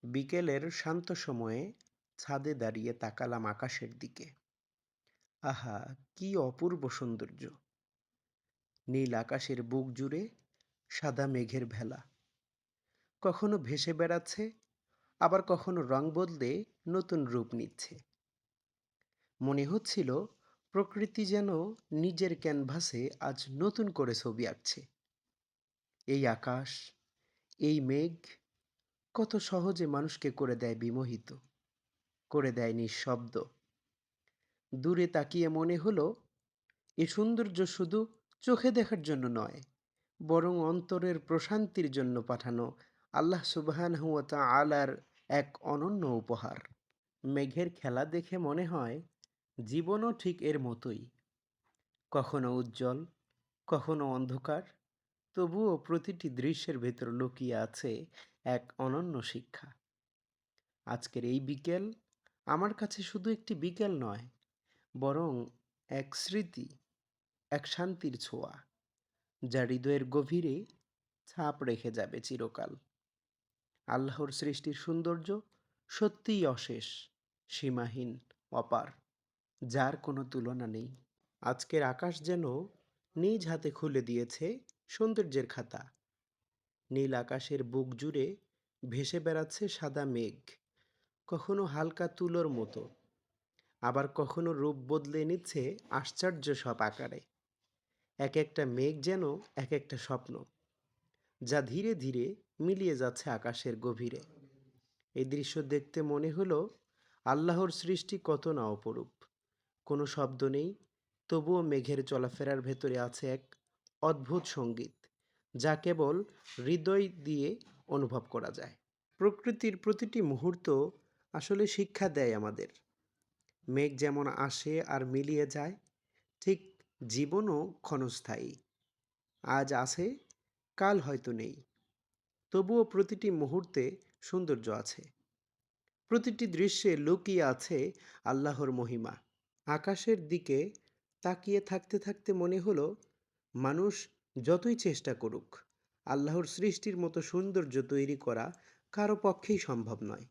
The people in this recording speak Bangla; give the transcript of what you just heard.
বিকেলের শান্ত সময়ে ছাদে দাঁড়িয়ে তাকালাম আকাশের দিকে। আহা, কি অপূর্ব সৌন্দর্য! নীল আকাশের বুক জুড়ে সাদা মেঘের ভেলা, কখনো ভেসে বেড়াচ্ছে, আবার কখনো রং বদলে নতুন রূপ নিচ্ছে। মনে হচ্ছিল প্রকৃতি যেন নিজের ক্যানভাসে আজ নতুন করে ছবি আঁকছে। এই আকাশ, এই মেঘ কত সহজে মানুষকে করে দেয় বিমোহিত, করে দেয় নিঃশব্দ। দূরে তাকিয়ে মনে হলো এ সৌন্দর্য শুধু চোখে দেখার জন্য নয়, বরং অন্তরের প্রশান্তির জন্য পাঠানো আল্লাহ সুবহানাহু ওয়া তাআলার এক অনন্য উপহার। মেঘের খেলা দেখে মনে হয় জীবনও ঠিক এর মতোই, কখনো উজ্জ্বল, কখনো অন্ধকার, তবুও প্রতিটি দৃশ্যের ভেতর লুকিয়ে আছে এক অনন্য শিক্ষা। আজকের এই বিকেল আমার কাছে শুধু একটি বিকেল নয়, বরং এক স্মৃতি, এক শান্তির ছোঁয়া, যা হৃদয়ের গভীরে ছাপ রেখে যাবে চিরকাল। আল্লাহর সৃষ্টির সৌন্দর্য সত্যিই অশেষ, সীমাহীন, অপার, যার কোনো তুলনা নেই। আজকের আকাশ যেন নিজ হাতে খুলে দিয়েছে সৌন্দর্যের খাতা। নীল আকাশের বুক জুড়ে ভেসে বেড়াচ্ছে সাদা মেঘ, কখনো হালকা তুলোর মতো, আবার কখনো রূপ বদলে নিচ্ছে আশ্চর্য সব আকারে। এক একটা মেঘ যেন এক একটা স্বপ্ন, যা ধীরে ধীরে মিলিয়ে যাচ্ছে আকাশের গভীরে। এই দৃশ্য দেখতে মনে হলো আল্লাহর সৃষ্টি কত না অপরূপ। কোনো শব্দ নেই, তবুও মেঘের চলাফেরার ভেতরে আছে এক অদ্ভুত সঙ্গীত, যা কেবল হৃদয় দিয়ে অনুভব করা যায়। প্রকৃতির প্রতিটি মুহূর্ত আসলে শিক্ষা দেয় আমাদের। মেঘ যেমন আসে আর মিলিয়ে যায়, ঠিক জীবনও ক্ষণস্থায়ী। আজ আছে, কাল হয়তো নেই, তবুও প্রতিটি মুহূর্তে সৌন্দর্য আছে। প্রতিটি দৃশ্যে লুকিয়ে আছে আল্লাহর মহিমা। আকাশের দিকে তাকিয়ে থাকতে থাকতে মনে হলো মানুষ যতই চেষ্টা করুক, আল্লাহর সৃষ্টির মতো সৌন্দর্য তৈরি করা কারো পক্ষেই সম্ভব নয়।